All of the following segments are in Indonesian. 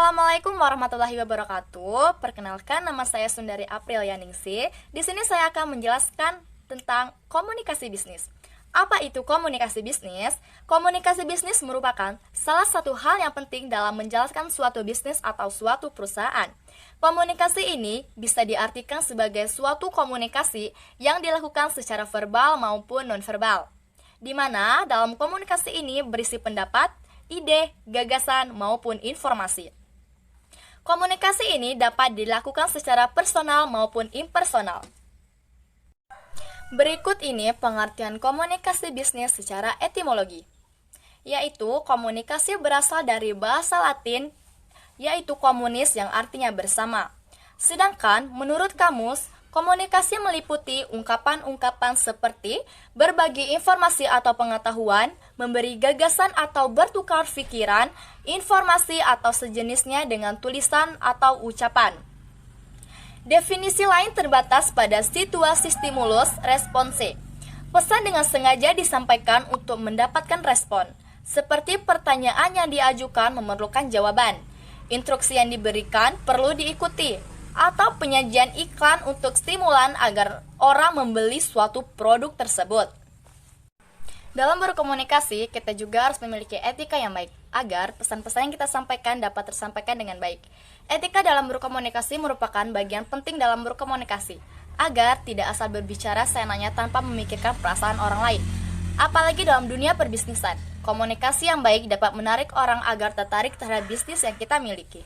Assalamualaikum warahmatullahi wabarakatuh. Perkenalkan, nama saya Sundari April Yaningsi. Di sini saya akan menjelaskan tentang komunikasi bisnis. Apa itu komunikasi bisnis? Komunikasi bisnis merupakan salah satu hal yang penting dalam menjalankan suatu bisnis atau suatu perusahaan. Komunikasi ini bisa diartikan sebagai suatu komunikasi yang dilakukan secara verbal maupun nonverbal, di mana dalam komunikasi ini berisi pendapat, ide, gagasan, maupun informasi. Komunikasi ini dapat dilakukan secara personal maupun impersonal. Berikut ini pengertian komunikasi bisnis secara etimologi, yaitu komunikasi berasal dari bahasa Latin, yaitu komunis yang artinya bersama. Sedangkan menurut kamus, komunikasi meliputi ungkapan-ungkapan seperti berbagi informasi atau pengetahuan, memberi gagasan atau bertukar pikiran, informasi atau sejenisnya dengan tulisan atau ucapan. Definisi lain terbatas pada situasi stimulus response. Pesan dengan sengaja disampaikan untuk mendapatkan respon, seperti pertanyaan yang diajukan memerlukan jawaban, instruksi yang diberikan perlu diikuti, atau penyajian iklan untuk stimulan agar orang membeli suatu produk tersebut. Dalam berkomunikasi, kita juga harus memiliki etika yang baik, agar pesan-pesan yang kita sampaikan dapat tersampaikan dengan baik. Etika dalam berkomunikasi merupakan bagian penting dalam berkomunikasi, agar tidak asal berbicara seenaknya tanpa memikirkan perasaan orang lain. Apalagi dalam dunia perbisnisan, komunikasi yang baik dapat menarik orang agar tertarik terhadap bisnis yang kita miliki.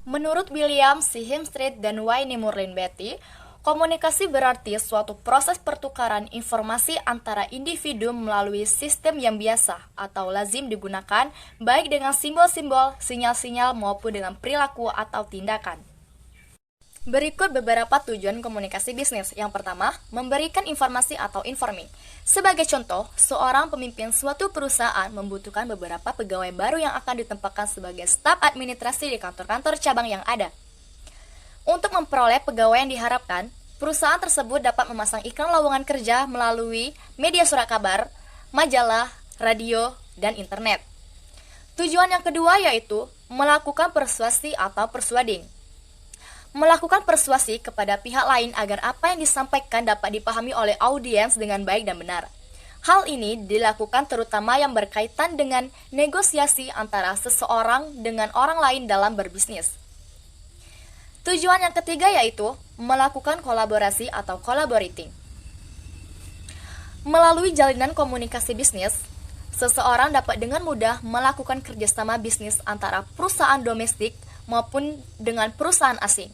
Menurut William C. Hemstreet dan Wayne Murlin Beatty, komunikasi berarti suatu proses pertukaran informasi antara individu melalui sistem yang biasa atau lazim digunakan, baik dengan simbol-simbol, sinyal-sinyal maupun dengan perilaku atau tindakan. Berikut beberapa tujuan komunikasi bisnis. Yang pertama, memberikan informasi atau informing. Sebagai contoh, seorang pemimpin suatu perusahaan membutuhkan beberapa pegawai baru yang akan ditempatkan sebagai staf administrasi di kantor-kantor cabang yang ada. Untuk memperoleh pegawai yang diharapkan, perusahaan tersebut dapat memasang iklan lowongan kerja melalui media surat kabar, majalah, radio, dan internet. Tujuan yang kedua yaitu melakukan persuasi atau persuading. Melakukan persuasi kepada pihak lain agar apa yang disampaikan dapat dipahami oleh audiens dengan baik dan benar. Hal ini dilakukan terutama yang berkaitan dengan negosiasi antara seseorang dengan orang lain dalam berbisnis. Tujuan yang ketiga yaitu melakukan kolaborasi atau collaborating. Melalui jalinan komunikasi bisnis, seseorang dapat dengan mudah melakukan kerjasama bisnis antara perusahaan domestik maupun dengan perusahaan asing.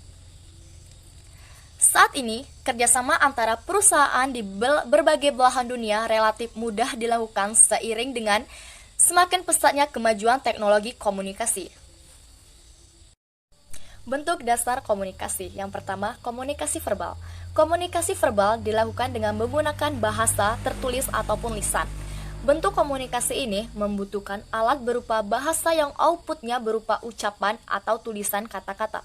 Saat ini, kerjasama antara perusahaan di berbagai belahan dunia relatif mudah dilakukan seiring dengan semakin pesatnya kemajuan teknologi komunikasi. Bentuk dasar komunikasi. Yang pertama, komunikasi verbal. Komunikasi verbal dilakukan dengan menggunakan bahasa tertulis ataupun lisan. Bentuk komunikasi ini membutuhkan alat berupa bahasa yang outputnya berupa ucapan atau tulisan kata-kata.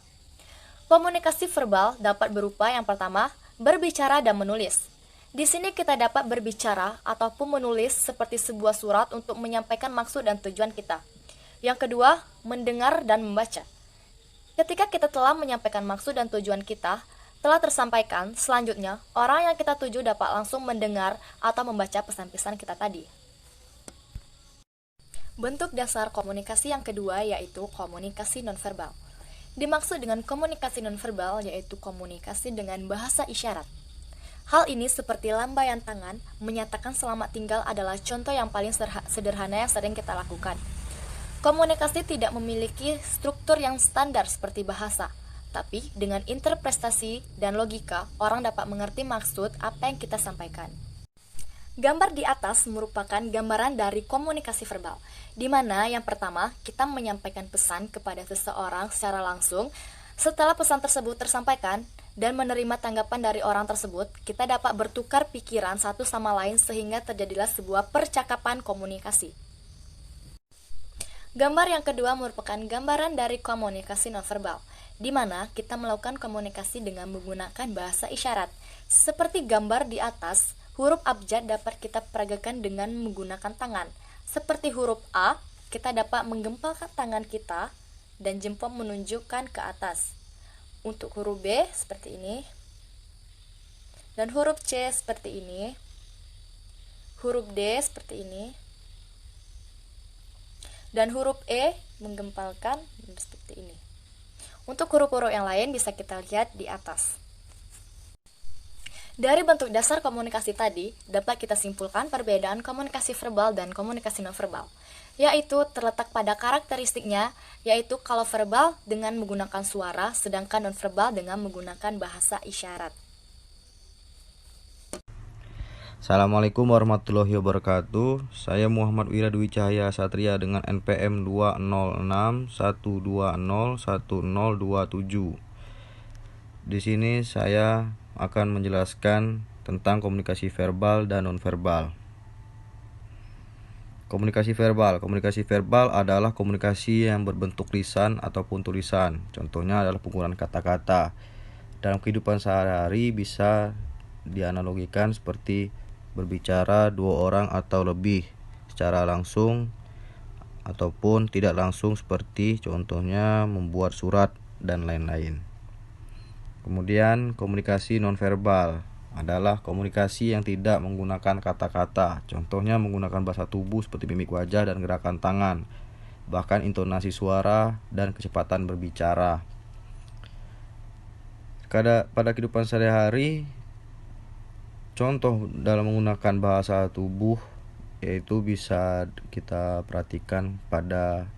Komunikasi verbal dapat berupa yang pertama, berbicara dan menulis. Di sini kita dapat berbicara ataupun menulis seperti sebuah surat untuk menyampaikan maksud dan tujuan kita. Yang kedua, mendengar dan membaca. Ketika kita telah menyampaikan maksud dan tujuan kita telah tersampaikan, selanjutnya orang yang kita tuju dapat langsung mendengar atau membaca pesan-pesan kita tadi. Bentuk dasar komunikasi yang kedua yaitu komunikasi nonverbal. Dimaksud dengan komunikasi nonverbal yaitu komunikasi dengan bahasa isyarat. Hal ini seperti lambaian tangan, menyatakan selamat tinggal adalah contoh yang paling sederhana yang sering kita lakukan. Komunikasi tidak memiliki struktur yang standar seperti bahasa, tapi dengan interpretasi dan logika, orang dapat mengerti maksud apa yang kita sampaikan. Gambar di atas merupakan gambaran dari komunikasi verbal, di mana yang pertama kita menyampaikan pesan kepada seseorang secara langsung. Setelah pesan tersebut tersampaikan dan menerima tanggapan dari orang tersebut, kita dapat bertukar pikiran satu sama lain sehingga terjadilah sebuah percakapan komunikasi. Gambar yang kedua merupakan gambaran dari komunikasi nonverbal, di mana kita melakukan komunikasi dengan menggunakan bahasa isyarat. Seperti gambar di atas, huruf abjad dapat kita peragakan dengan menggunakan tangan, seperti huruf A kita dapat menggempalkan tangan kita dan jempol menunjukkan ke atas. Untuk huruf B seperti ini, dan huruf C seperti ini, huruf D seperti ini, dan huruf E menggempalkan seperti ini. Untuk huruf-huruf yang lain bisa kita lihat di atas. Dari bentuk dasar komunikasi tadi, dapat kita simpulkan perbedaan komunikasi verbal dan komunikasi nonverbal, yaitu terletak pada karakteristiknya, yaitu kalau verbal dengan menggunakan suara, sedangkan nonverbal dengan menggunakan bahasa isyarat. Assalamualaikum warahmatullahi wabarakatuh. Saya Muhammad Wira Dwi Cahaya Satria dengan NPM 20612011027. Di sini saya akan menjelaskan tentang komunikasi verbal dan nonverbal. Komunikasi verbal adalah komunikasi yang berbentuk lisan ataupun tulisan. Contohnya adalah penggunaan kata-kata. Dalam kehidupan sehari-hari bisa dianalogikan seperti berbicara dua orang atau lebih secara langsung ataupun tidak langsung, seperti contohnya membuat surat dan lain-lain. Kemudian komunikasi nonverbal adalah komunikasi yang tidak menggunakan kata-kata. Contohnya menggunakan bahasa tubuh seperti mimik wajah dan gerakan tangan, bahkan intonasi suara dan kecepatan berbicara. Pada kehidupan sehari-hari, contoh dalam menggunakan bahasa tubuh yaitu bisa kita perhatikan pada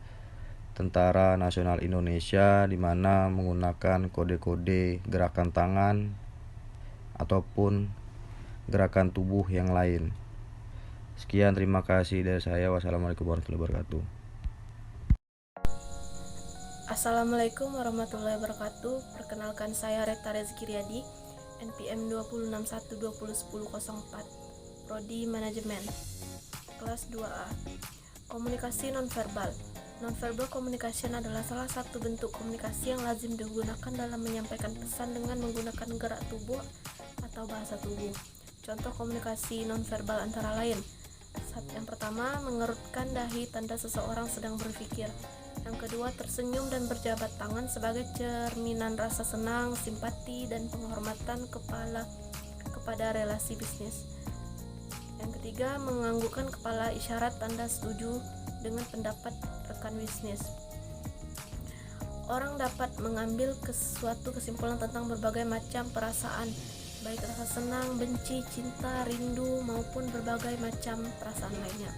Tentara Nasional Indonesia, di mana menggunakan kode-kode gerakan tangan ataupun gerakan tubuh yang lain. Sekian, terima kasih dari saya. Wassalamualaikum warahmatullahi wabarakatuh. Assalamualaikum warahmatullahi wabarakatuh. Perkenalkan, saya Reta Rezki Riyadi, NPM 261201004, Prodi Manajemen, kelas 2A. Komunikasi nonverbal. Nonverbal communication adalah salah satu bentuk komunikasi yang lazim digunakan dalam menyampaikan pesan dengan menggunakan gerak tubuh atau bahasa tubuh. Contoh komunikasi nonverbal antara lain: yang pertama, mengerutkan dahi, tanda seseorang sedang berpikir. Yang kedua, tersenyum dan berjabat tangan sebagai cerminan rasa senang, simpati, dan penghormatan kepada relasi bisnis. Yang ketiga, menganggukkan kepala, isyarat tanda setuju dengan pendapat rekan bisnis. Orang dapat mengambil suatu kesimpulan tentang berbagai macam perasaan, baik rasa senang, benci, cinta, rindu, maupun berbagai macam perasaan lainnya.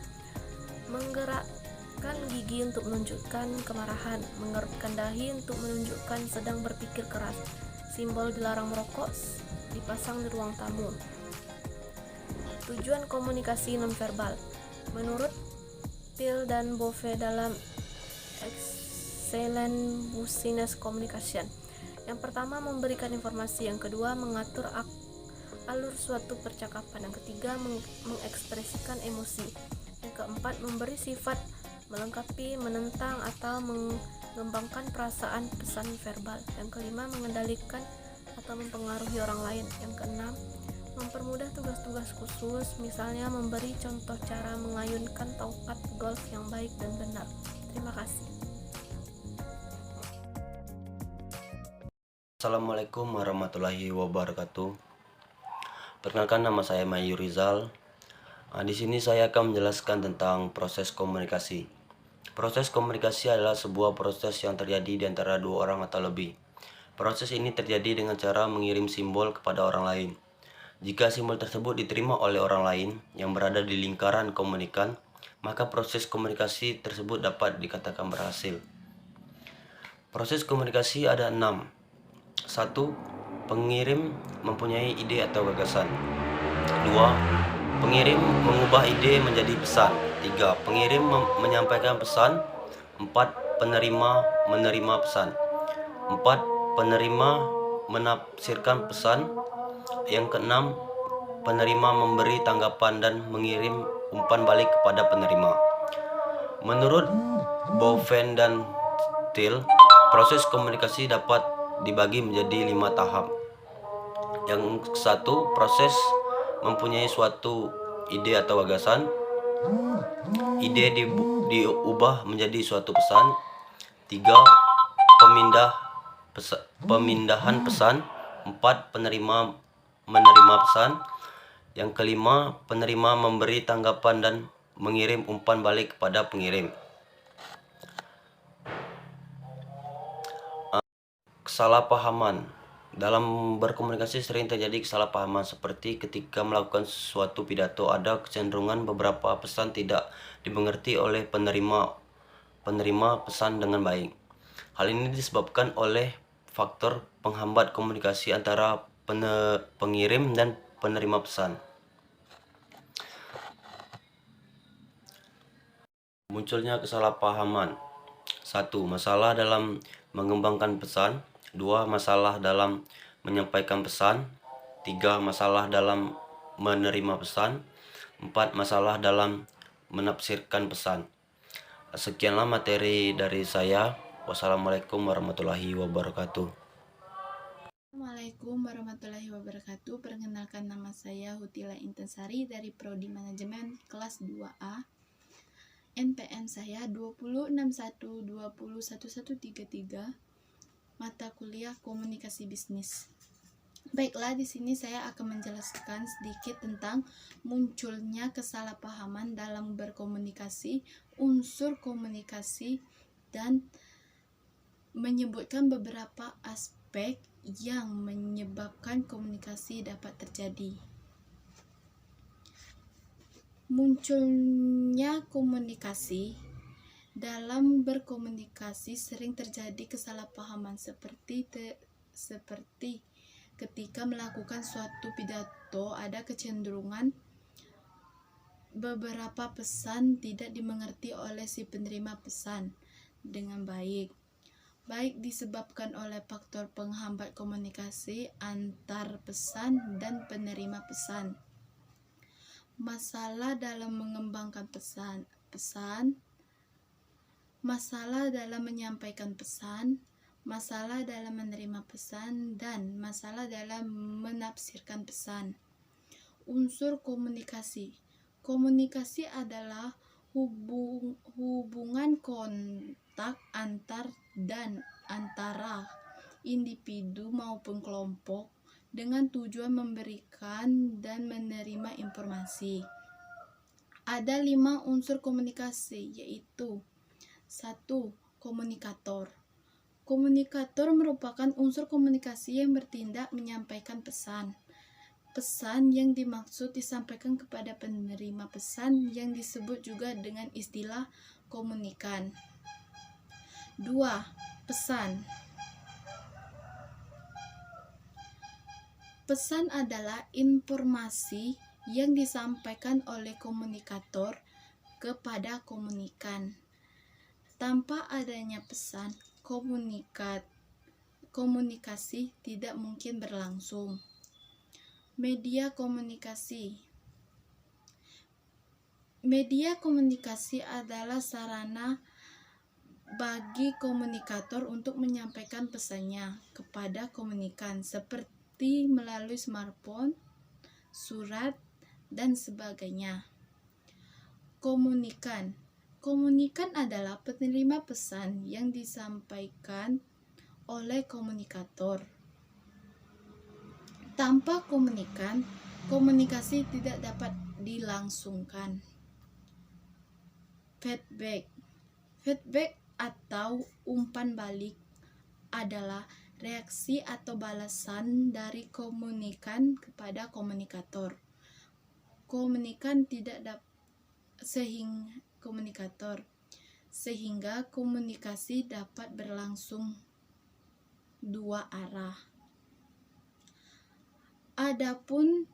Menggerakkan gigi untuk menunjukkan kemarahan, mengerutkan dahi untuk menunjukkan sedang berpikir keras. Simbol dilarang merokok dipasang di ruang tamu. Tujuan komunikasi nonverbal. Menurut Till dan Bove dalam Excellent Business Communication, yang pertama memberikan informasi, yang kedua mengatur alur suatu percakapan, yang ketiga mengekspresikan emosi, yang keempat memberi sifat, melengkapi, menentang, atau mengembangkan perasaan pesan verbal, yang kelima mengendalikan atau mempengaruhi orang lain, yang keenam mempermudah tugas-tugas khusus, misalnya memberi contoh cara mengayunkan tongkat golf yang baik dan benar. Terima kasih. Assalamualaikum warahmatullahi wabarakatuh. Perkenalkan, nama saya Mayu Rizal. Di sini saya akan menjelaskan tentang proses komunikasi. Proses komunikasi adalah sebuah proses yang terjadi di antara dua orang atau lebih. Proses ini terjadi dengan cara mengirim simbol kepada orang lain. Jika simbol tersebut diterima oleh orang lain yang berada di lingkaran komunikan, maka proses komunikasi tersebut dapat dikatakan berhasil. Proses komunikasi ada 6. 1. Pengirim mempunyai ide atau gagasan. 2. Pengirim mengubah ide menjadi pesan. 3. Pengirim menyampaikan pesan. 4. Penerima menerima pesan. 4. Penerima menafsirkan pesan. Yang keenam, penerima memberi tanggapan dan mengirim umpan balik kepada penerima. Menurut Boven dan Till, proses komunikasi dapat dibagi menjadi 5 tahap. Yang satu, proses mempunyai suatu ide atau gagasan. ide diubah menjadi suatu pesan. 3. Pemindahan pesan. 4. Penerima menerima pesan. Yang kelima, penerima memberi tanggapan dan mengirim umpan balik kepada pengirim. Kesalahpahaman. Dalam berkomunikasi sering terjadi kesalahpahaman, seperti ketika melakukan suatu pidato ada kecenderungan beberapa pesan tidak dimengerti oleh penerima pesan dengan baik. Hal ini disebabkan oleh faktor penghambat komunikasi antara pengirim dan penerima pesan. Munculnya kesalahpahaman. 1. Masalah dalam mengembangkan pesan. 2. Masalah dalam menyampaikan pesan. 3. Masalah dalam menerima pesan. 4. Masalah dalam menafsirkan pesan. Sekianlah materi dari saya. Wassalamualaikum warahmatullahi wabarakatuh. Assalamualaikum warahmatullahi wabarakatuh. Perkenalkan, nama saya Hutila Intensari dari Prodi Manajemen kelas 2A. NPM saya 2061201133. Mata kuliah Komunikasi Bisnis. Baiklah, di sini saya akan menjelaskan sedikit tentang munculnya kesalahpahaman dalam berkomunikasi, unsur komunikasi, dan menyebutkan beberapa aspek yang menyebabkan komunikasi dapat terjadi. Munculnya komunikasi. Dalam berkomunikasi sering terjadi kesalahpahaman seperti ketika melakukan suatu pidato ada kecenderungan beberapa pesan tidak dimengerti oleh si penerima pesan dengan baik disebabkan oleh faktor penghambat komunikasi antar pesan dan penerima pesan. Masalah dalam mengembangkan pesan, masalah dalam menyampaikan pesan, masalah dalam menerima pesan, dan masalah dalam menafsirkan pesan. Unsur komunikasi. Komunikasi adalah hubungan kontak antara individu maupun kelompok dengan tujuan memberikan dan menerima informasi. Ada 5 unsur komunikasi, yaitu 1. Komunikator. Komunikator merupakan unsur komunikasi yang bertindak menyampaikan pesan. Pesan yang dimaksud disampaikan kepada penerima pesan yang disebut juga dengan istilah komunikan. 2. Pesan. Pesan adalah informasi yang disampaikan oleh komunikator kepada komunikan. Tanpa adanya pesan, komunikasi tidak mungkin berlangsung. Media komunikasi. Media komunikasi adalah sarana bagi komunikator untuk menyampaikan pesannya kepada komunikan, seperti melalui smartphone, surat, dan sebagainya. Komunikan. Komunikan adalah penerima pesan yang disampaikan oleh komunikator. Tanpa komunikan, komunikasi tidak dapat dilangsungkan. Feedback. Feedback atau umpan balik adalah reaksi atau balasan dari komunikan kepada komunikator. Komunikan tidak dapat sehingga komunikasi dapat berlangsung dua arah. Adapun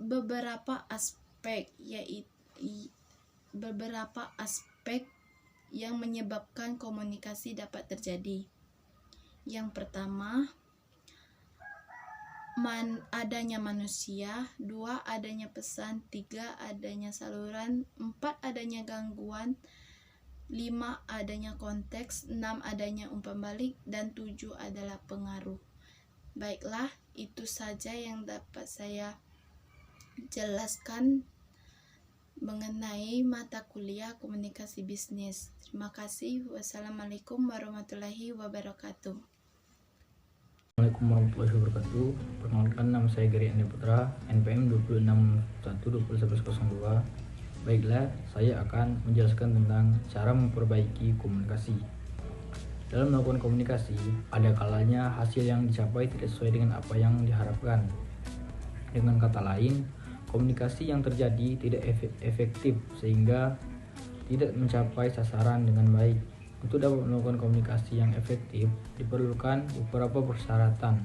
beberapa aspek yang menyebabkan komunikasi dapat terjadi. Yang pertama, adanya manusia. 2. Adanya pesan. 3. Adanya saluran. 4. Adanya gangguan. 5. Adanya konteks. 6. Adanya umpan balik. Dan 7 adalah pengaruh. Baiklah, itu saja yang dapat saya jelaskan mengenai mata kuliah komunikasi bisnis. Terima kasih. Wassalamualaikum warahmatullahi wabarakatuh. Assalamualaikum warahmatullahi wabarakatuh. Perkenalkan, nama saya Gary Andi Putra, NPM 26121102. Baiklah, saya akan menjelaskan tentang cara memperbaiki komunikasi. Dalam melakukan komunikasi, ada kalanya hasil yang dicapai tidak sesuai dengan apa yang diharapkan. Dengan kata lain, komunikasi yang terjadi tidak efektif sehingga tidak mencapai sasaran dengan baik. Untuk dapat melakukan komunikasi yang efektif, diperlukan beberapa persyaratan,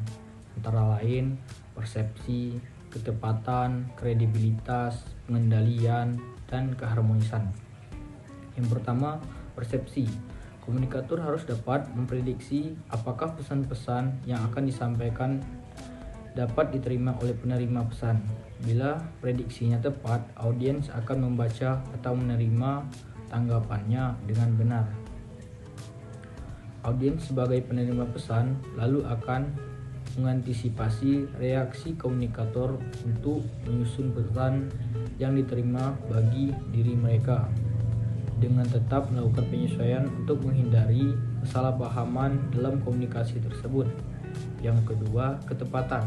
antara lain persepsi, ketepatan, kredibilitas, pengendalian, dan keharmonisan. Yang pertama, persepsi. Komunikator harus dapat memprediksi apakah pesan-pesan yang akan disampaikan dapat diterima oleh penerima pesan. Bila prediksinya tepat, audiens akan membaca atau menerima tanggapannya dengan benar. Audiens sebagai penerima pesan lalu akan mengantisipasi reaksi komunikator untuk menyusun pesan yang diterima bagi diri mereka, dengan tetap melakukan penyesuaian untuk menghindari kesalahpahaman dalam komunikasi tersebut. Yang kedua, ketepatan.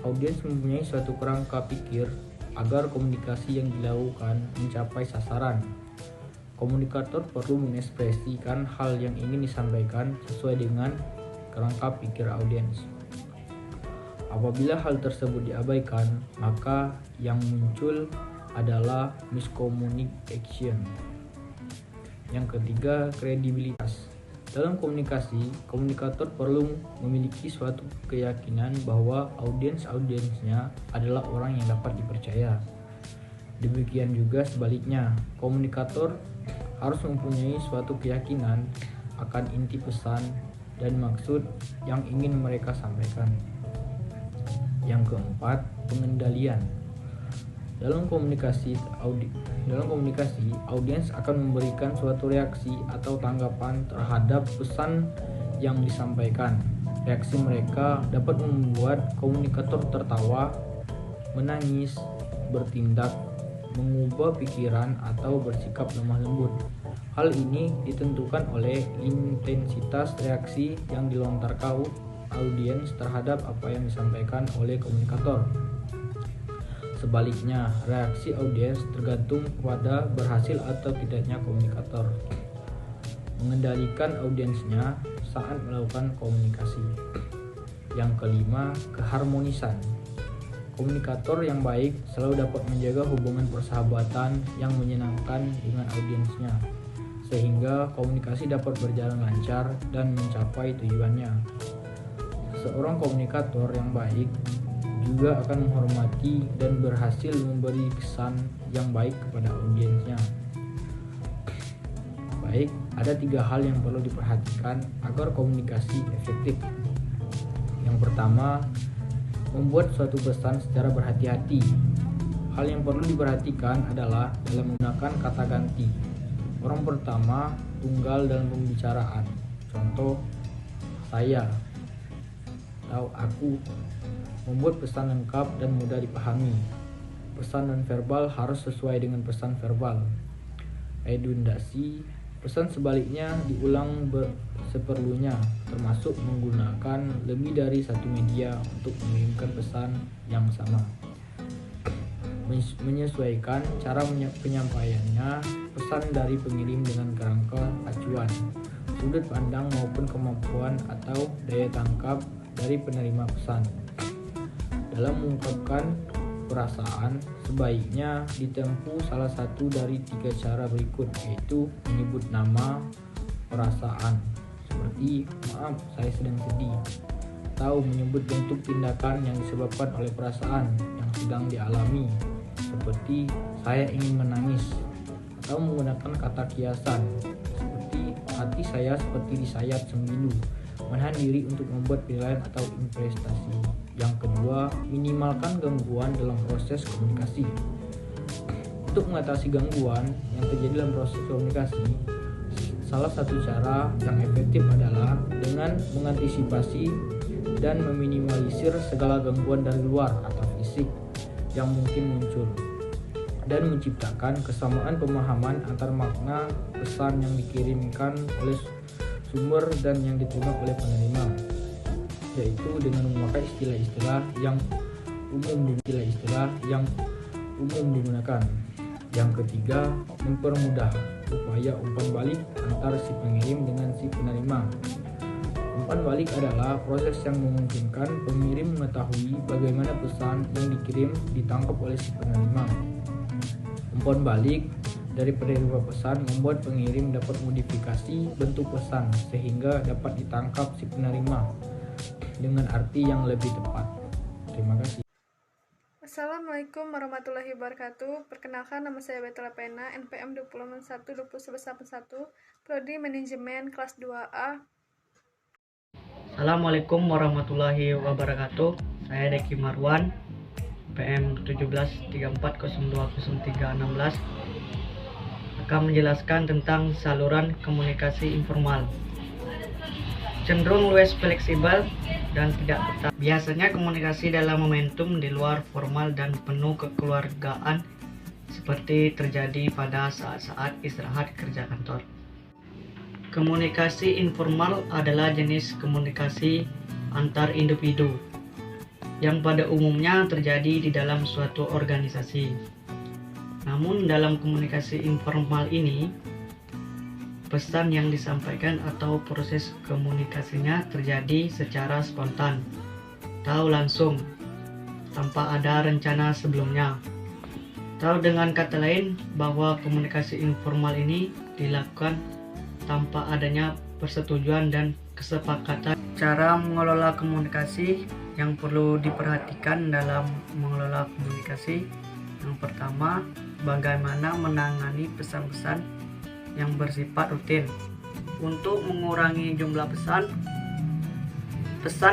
Audiens mempunyai suatu kerangka pikir agar komunikasi yang dilakukan mencapai sasaran. Komunikator perlu mengekspresikan hal yang ingin disampaikan sesuai dengan kerangka pikir audiens. Apabila hal tersebut diabaikan, maka yang muncul adalah miscommunication. Yang ketiga, kredibilitas. Dalam komunikasi, komunikator perlu memiliki suatu keyakinan bahwa audiensnya adalah orang yang dapat dipercaya. Demikian juga sebaliknya, komunikator harus mempunyai suatu keyakinan akan inti pesan dan maksud yang ingin mereka sampaikan. Yang keempat, pengendalian. Dalam komunikasi, audiens akan memberikan suatu reaksi atau tanggapan terhadap pesan yang disampaikan. Reaksi mereka dapat membuat komunikator tertawa, menangis, bertindak, mengubah pikiran, atau bersikap lemah lembut. Hal ini ditentukan oleh intensitas reaksi yang dilontarkan audiens terhadap apa yang disampaikan oleh komunikator. Sebaliknya, reaksi audiens tergantung pada berhasil atau tidaknya komunikator mengendalikan audiensnya saat melakukan komunikasi. Yang kelima, keharmonisan. Komunikator yang baik selalu dapat menjaga hubungan persahabatan yang menyenangkan dengan audiensnya, sehingga komunikasi dapat berjalan lancar dan mencapai tujuannya. Seorang komunikator yang baik juga akan menghormati dan berhasil memberi kesan yang baik kepada audiensnya. Baik, ada 3 hal yang perlu diperhatikan agar komunikasi efektif. Yang pertama, membuat suatu pesan secara berhati-hati. Hal yang perlu diperhatikan adalah dalam menggunakan kata ganti. Orang pertama tunggal dalam pembicaraan. Contoh, saya atau aku. Membuat pesan lengkap dan mudah dipahami. Pesan nonverbal harus sesuai dengan pesan verbal. Redundasi. Pesan sebaliknya diulang seperlunya, termasuk menggunakan lebih dari satu media untuk mengirimkan pesan yang sama. Menyesuaikan cara penyampaiannya pesan dari pengirim dengan kerangka acuan, sudut pandang maupun kemampuan atau daya tangkap dari penerima pesan. Dalam mengungkapkan perasaan, sebaiknya ditempuh salah satu dari 3 cara berikut, yaitu menyebut nama perasaan, seperti maaf saya sedang sedih, atau menyebut bentuk tindakan yang disebabkan oleh perasaan yang sedang dialami, seperti saya ingin menangis, atau menggunakan kata kiasan, seperti hati saya seperti disayat sembilu, menahan diri untuk membuat penilaian atau investasi. Yang kedua, minimalkan gangguan dalam proses komunikasi. Untuk mengatasi gangguan yang terjadi dalam proses komunikasi, salah satu cara yang efektif adalah dengan mengantisipasi dan meminimalisir segala gangguan dari luar atau fisik yang mungkin muncul dan menciptakan kesamaan pemahaman antar makna pesan yang dikirimkan oleh sumber dan yang diterima oleh penerima, yaitu dengan memakai istilah-istilah yang umum digunakan. Yang ketiga, mempermudah upaya umpan balik antar si pengirim dengan si penerima. Umpan balik adalah proses yang memungkinkan pengirim mengetahui bagaimana pesan yang dikirim ditangkap oleh si penerima. Umpan balik dari penerima pesan membuat pengirim dapat modifikasi bentuk pesan sehingga dapat ditangkap si penerima dengan arti yang lebih tepat. Terima kasih. Assalamualaikum warahmatullahi wabarakatuh. Perkenalkan, nama saya Betela Pena, NPM 2021 Prodi Manajemen kelas 2A. Assalamualaikum warahmatullahi wabarakatuh. Saya Deki Marwan, PM 1734020316, akan menjelaskan tentang saluran komunikasi informal. Cenderung luwes fleksibel dan tidak ketat. Biasanya komunikasi dalam momentum di luar formal dan penuh kekeluargaan seperti terjadi pada saat-saat istirahat kerja kantor. Komunikasi informal adalah jenis komunikasi antar individu yang pada umumnya terjadi di dalam suatu organisasi. Namun dalam komunikasi informal ini, pesan yang disampaikan atau proses komunikasinya terjadi secara spontan, atau langsung, tanpa ada rencana sebelumnya. Atau dengan kata lain, bahwa komunikasi informal ini dilakukan tanpa adanya persetujuan dan kesepakatan. Cara mengelola komunikasi yang perlu diperhatikan dalam mengelola komunikasi. Yang pertama, bagaimana menangani pesan-pesan yang bersifat rutin. Untuk mengurangi jumlah pesan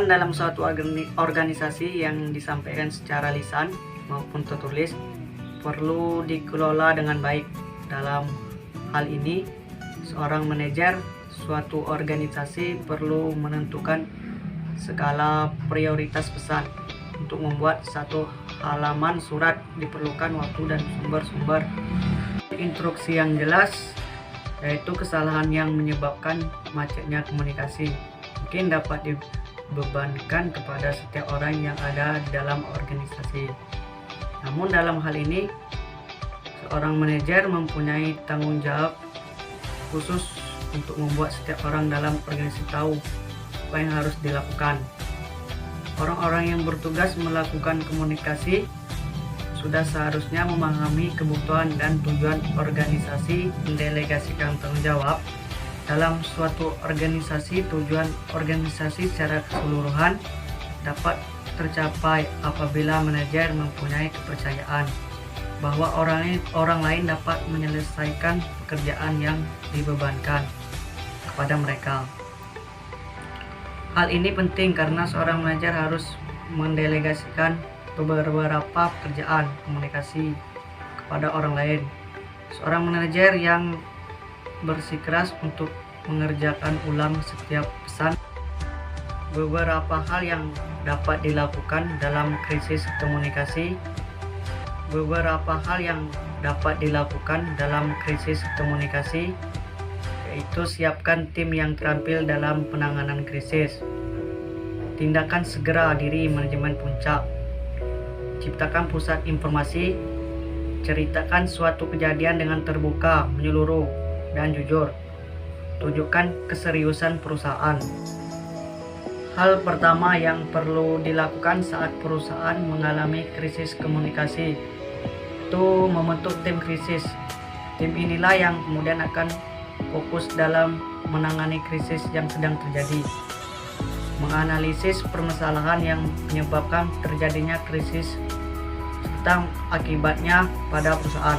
dalam suatu organisasi yang disampaikan secara lisan maupun tertulis perlu dikelola dengan baik. Dalam hal ini, seorang manajer suatu organisasi perlu menentukan skala prioritas pesan. Untuk membuat satu halaman surat diperlukan waktu dan sumber-sumber instruksi yang jelas, yaitu kesalahan yang menyebabkan macetnya komunikasi mungkin dapat dibebankan kepada setiap orang yang ada di dalam organisasi. Namun dalam hal ini, seorang manajer mempunyai tanggung jawab khusus untuk membuat setiap orang dalam organisasi tahu apa yang harus dilakukan. Orang-orang yang bertugas melakukan komunikasi sudah seharusnya memahami kebutuhan dan tujuan organisasi, mendelegasikan tanggung jawab. Dalam suatu organisasi, tujuan organisasi secara keseluruhan dapat tercapai apabila manajer mempunyai kepercayaan bahwa orang lain dapat menyelesaikan pekerjaan yang dibebankan kepada mereka. Hal ini penting karena seorang manajer harus mendelegasikan beberapa pekerjaan komunikasi kepada orang lain. Seorang manajer yang bersikeras untuk mengerjakan ulang setiap pesan. Beberapa hal yang dapat dilakukan dalam krisis komunikasi. Yaitu siapkan tim yang terampil dalam penanganan krisis. Tindakan segera diri manajemen puncak. Ciptakan pusat informasi. Ceritakan suatu kejadian dengan terbuka, menyeluruh, dan jujur. Tunjukkan keseriusan perusahaan. Hal pertama yang perlu dilakukan saat perusahaan mengalami krisis komunikasi itu membentuk tim krisis. Tim inilah yang kemudian akan fokus dalam menangani krisis yang sedang terjadi, menganalisis permasalahan yang menyebabkan terjadinya krisis serta akibatnya pada perusahaan.